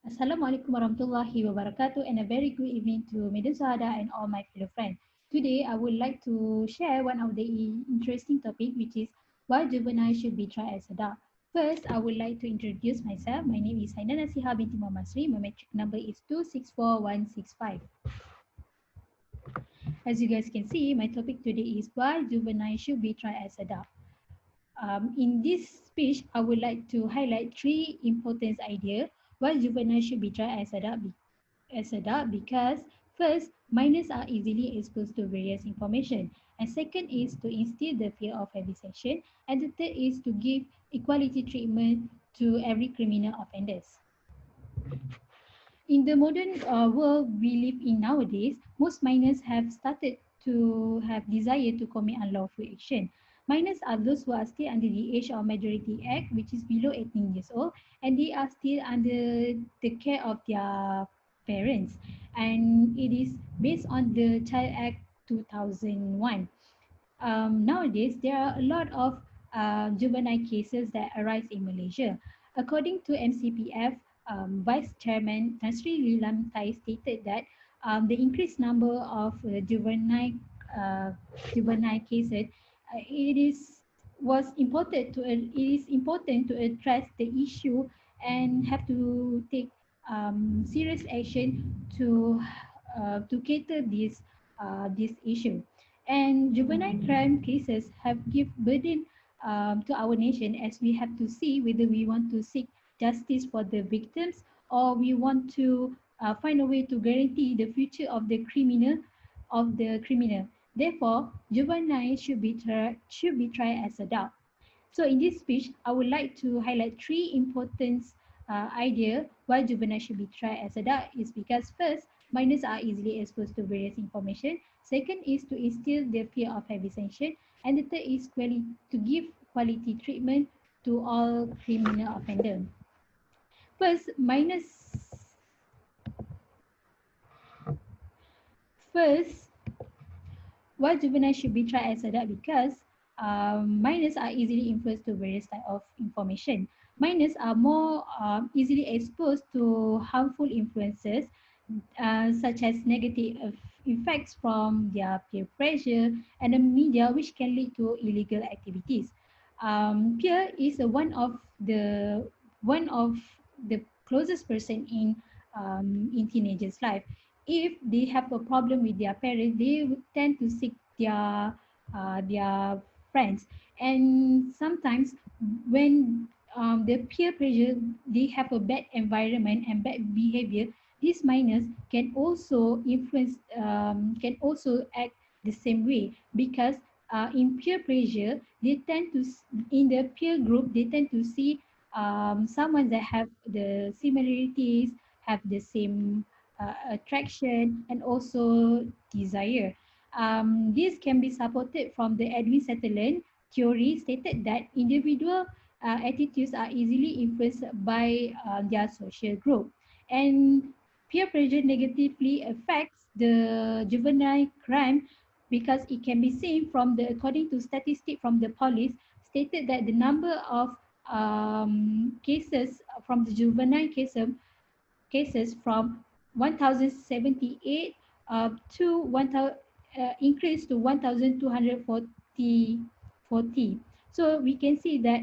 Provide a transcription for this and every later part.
Assalamualaikum warahmatullahi wabarakatuh and a very good evening to Madam Suhada and all my fellow friends. Today, I would like to share one of the interesting topic which is why juvenile should be tried as adult. First, I would like to introduce myself. My name is Haina Nasiha binti Muhammad Sri. My metric number is 264165. As you guys can see, my topic today is why juvenile should be tried as adult. In this speech, I would like to highlight three important ideas why juvenile should be tried as adult because first, minors are easily exposed to various information, and second is to instill the fear of vivisection, and the third is to give equality treatment to every criminal offenders. In the modern world we live in nowadays, most minors have started to have desire to commit unlawful action. Minors are those who are still under the age of majority act, which is below 18 years old, and they are still under the care of their parents. And it is based on the Child Act 2001. Nowadays, there are a lot of juvenile cases that arise in Malaysia. According to MCPF, Vice Chairman Tan Sri Lilam Tai stated that the increased number of uh, juvenile cases, it is important to address the issue and have to take serious action to cater this issue. And juvenile crime cases have give burden to our nation, as we have to see whether we want to seek justice for the victims or we want to find a way to guarantee the future of the criminal. Therefore, juvenile should be tried as adult. So in this speech, I would like to highlight three important idea why juvenile should be tried as adult is because first, minors are easily exposed to various information. Second is to instill the fear of heavy sanction. And the third is to give quality treatment to all criminal offender. First, first, why juvenile should be tried as adult because minors are easily influenced to various type of information. Minors are more easily exposed to harmful influences such as negative effects from their peer pressure and the media, which can lead to illegal activities. Peer is one of the closest person in teenagers' life. If they have a problem with their parents, they would tend to seek their friends, and sometimes when the peer pressure, they have a bad environment and bad behavior, these minors can also act the same way because in peer pressure in the peer group they tend to see someone that have the similarities, have the same attraction and also desire. This can be supported from the Edwin Sutherland theory stated that individual attitudes are easily influenced by their social group, and peer pressure negatively affects the juvenile crime because it can be seen according to statistics from the police stated that the number of cases from the juvenile cases from 1078 to 1000 increased to 1240. So we can see that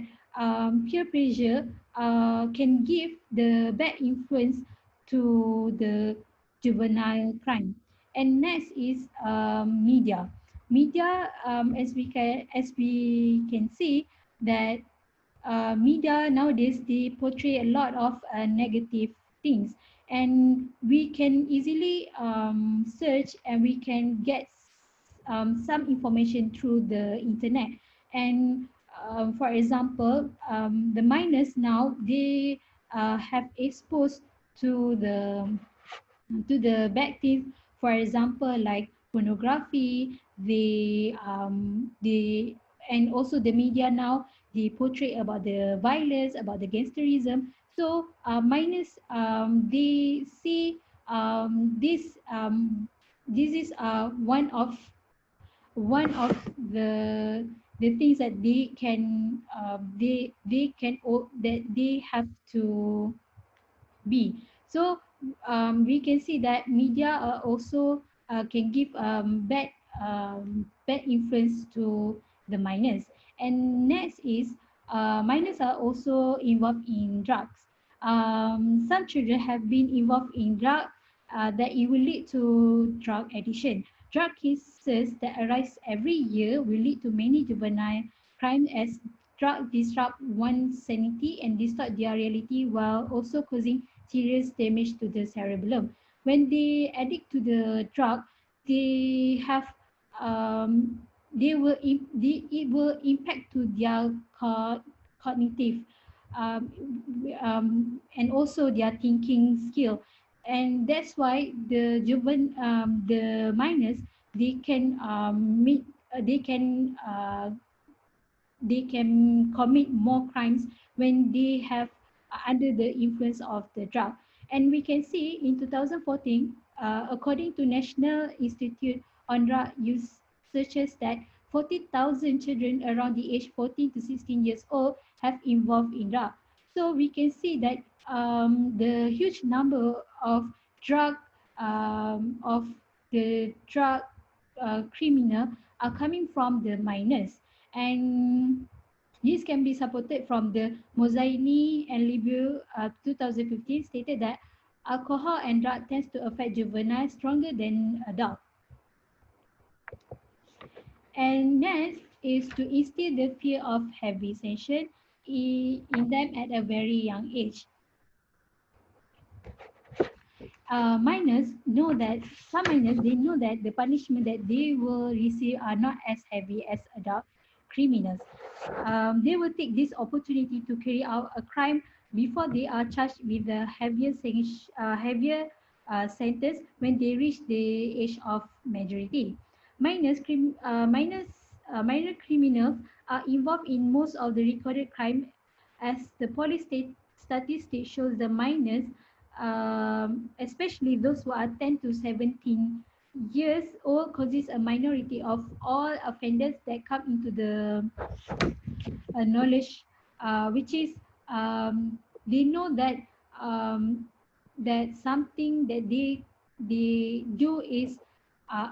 peer pressure can give the bad influence to the juvenile crime. And next is media. Media, as we can see that media nowadays they portray a lot of negative things, and we can easily search and we can get some information through the internet. And for example, the minors now they have exposed to the bad things. For example, like pornography, they and also the media now they portray about the violence, about the gangsterism. So minors they see this is one of the things that they can that they have to be. So we can see that media also can give bad influence to the minors. And next is minors are also involved in drugs. Some children have been involved in drug that it will lead to drug addiction. Drug cases that arise every year will lead to many juvenile crime as drug disrupt one's sanity and distort their reality while also causing serious damage to the cerebellum. When they addict to the drug, they have it will impact to their cognitive and also their thinking skill, and that's why the minors they can meet they can commit more crimes when they have under the influence of the drug. And we can see in 2014, according to National Institute on Drug Use, searches that 40,000 children around the age 14 to 16 years old have involved in drug. So we can see that the huge number of drug of the drug criminal are coming from the minors, and this can be supported from the Mozzaini and Libio 2015 stated that alcohol and drug tends to affect juveniles stronger than adults. And next is to instill the fear of heavy sanction in them at a very young age. Minors know that some minors they know that the punishment that they will receive are not as heavy as adult criminals. They will take this opportunity to carry out a crime before they are charged with the heavier sentence when they reach the age of majority. Minor criminals are involved in most of the recorded crime, as the police statistics shows the minors, especially those who are 10 to 17 years old, causes a minority of all offenders that come into the knowledge, which is they know that that something that they do is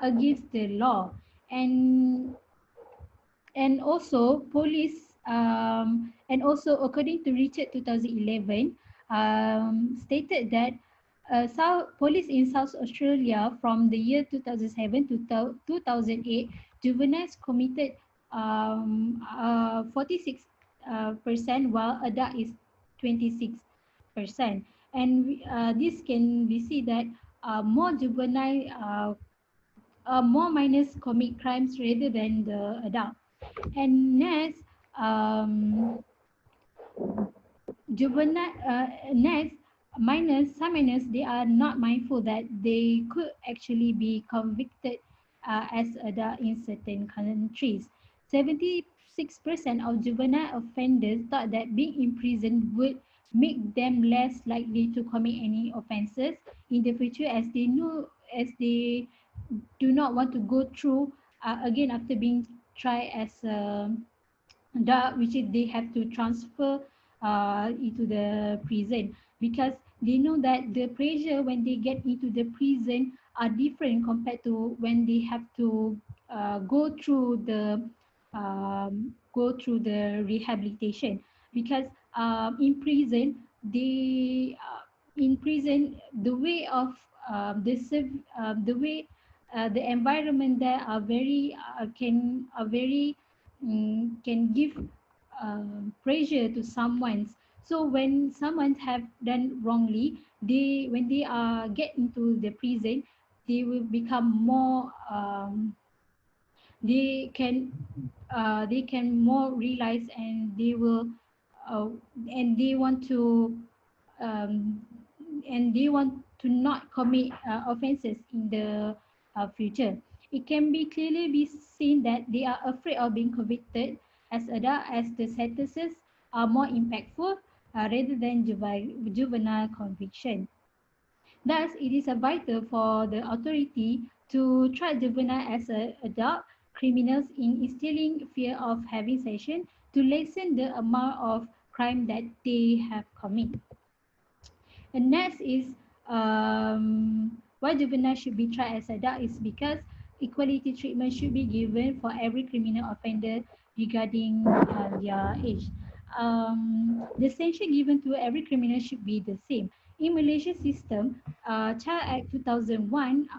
against the law. And and also police and also according to Richard 2011 stated that police in South Australia from the year 2007 to 2008, juveniles committed 46 percent, while adult is 26%. And this can be seen that more minors commit crimes rather than the adult. And next, next, some minors, they are not mindful that they could actually be convicted as adult in certain countries. 76% of juvenile offenders thought that being in prison would make them less likely to commit any offences in the future, as they do not want to go through again after being tried as which is they have to transfer into the prison, because they know that the pressure when they get into the prison are different compared to when they have to go through the rehabilitation. Because in prison they in prison the way of the way the environment there are very can give pressure to someone. So when someone have done wrongly, when they get into the prison, they will become more they can more realize, and they will uh, and they want to um, not commit offenses in the future. It can be clearly be seen that they are afraid of being convicted as adult, as the sentences are more impactful rather than juvenile conviction. Thus, it is vital for the authority to treat juvenile as adult criminals in instilling fear of having session to lessen the amount of crime that they have committed. And next is why juvenile should be tried as adult is because equality treatment should be given for every criminal offender regarding their age. The sanction given to every criminal should be the same. In Malaysia system, Child Act 2001,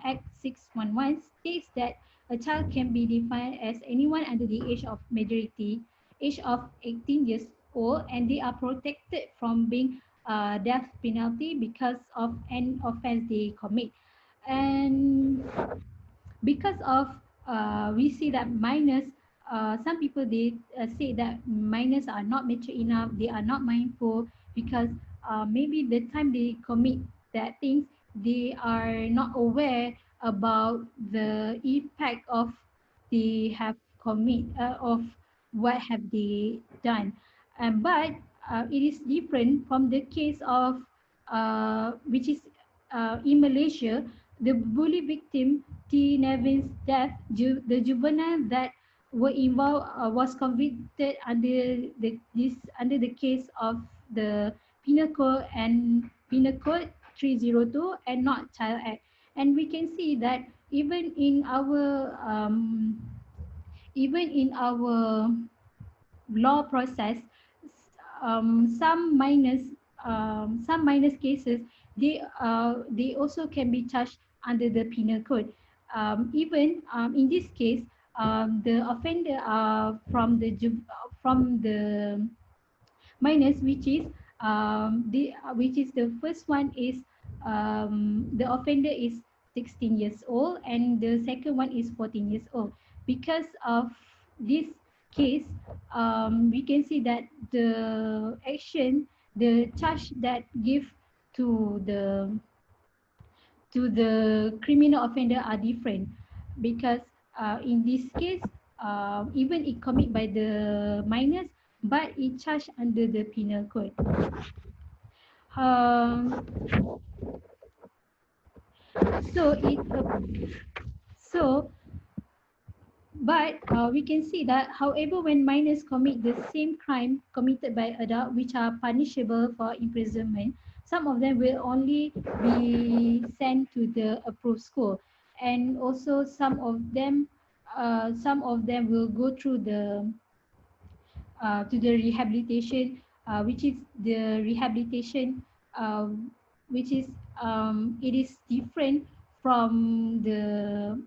Act 611 states that a child can be defined as anyone under the age of majority, age of 18 years old, and they are protected from being death penalty because of an offense they commit. And because of we see that minors, some people they say that minors are not mature enough, they are not mindful because maybe the time they commit that things, they are not aware about the impact of they have commit of what have they done. But it is different from the case of which is in Malaysia, the bully victim T. Nevin's death, the juvenile that were involved was convicted under the case of the Penal Code and Penal Code 302 and not Child Act. And we can see that even in our law process, some minors cases they also can be charged under the penal code. Even in this case, the offender from the minus, which is the first one is the offender is 16 years old and the second one is 14 years old. Because of this case, we can see that the charge that give to the criminal offender are different because in this case, even it commit by the minors, but it charged under the penal code. Um, so it so but we can see that however when minors commit the same crime committed by adult which are punishable for imprisonment, some of them will only be sent to the approved school, and also some of them will go through the to the rehabilitation, which is the rehabilitation, uh, which is it is different from the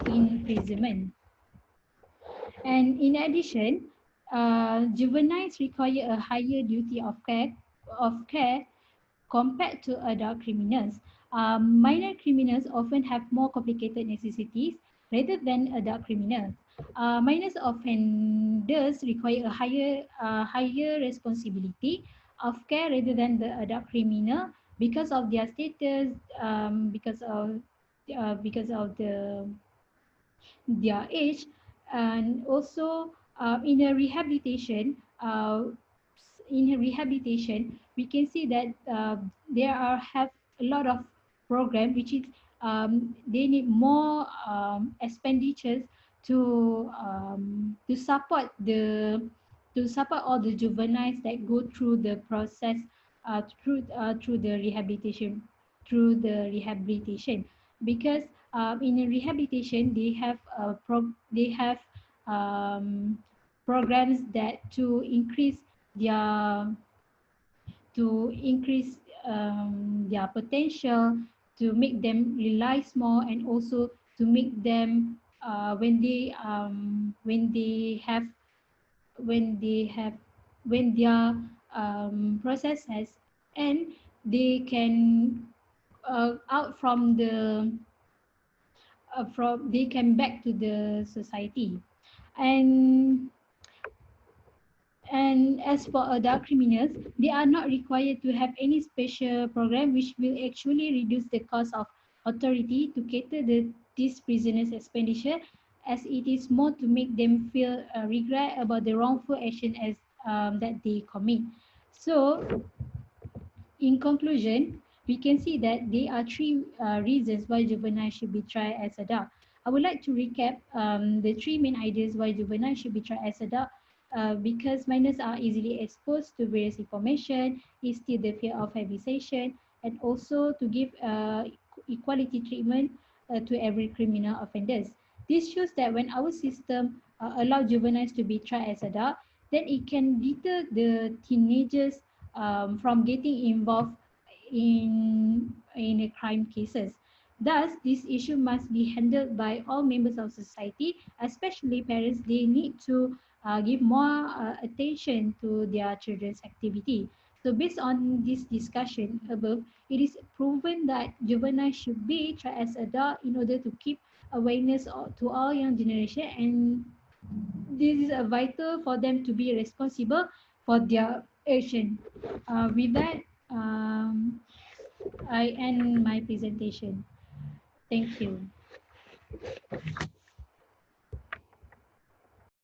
imprisonment. And in addition, juveniles require a higher duty of care compared to adult criminals. Minor criminals often have more complicated necessities rather than adult criminals. Minor offenders require a higher responsibility of care rather than the adult criminal because of their status, because of their age, and also in a rehabilitation, we can see that there are have a lot of program which is they need more expenditures to support all the juveniles that go through the process through the rehabilitation because in a rehabilitation they have um, programs that their to increase their potential, to make them realize more, and also to make them when they have when their process has end, they can out from they can back to the society. And as for adult criminals, they are not required to have any special program which will actually reduce the cost of authority to cater these prisoners' expenditure, as it is more to make them feel regret about the wrongful action as that they commit. So, in conclusion, we can see that there are three reasons why juveniles should be tried as adult. I would like to recap the three main ideas why juveniles should be tried as adult. because minors are easily exposed to various information, instill the fear of havization, and also to give equality treatment to every criminal offenders. This shows that when our system allow juveniles to be tried as adult, then it can deter the teenagers from getting involved in a crime cases. Thus, this issue must be handled by all members of society, especially parents. They need to give more attention to their children's activity. So based on this discussion above, it is proven that juveniles should be tried as adult in order to keep awareness to all young generation, and this is vital for them to be responsible for their action. With that, I end my presentation. Thank you.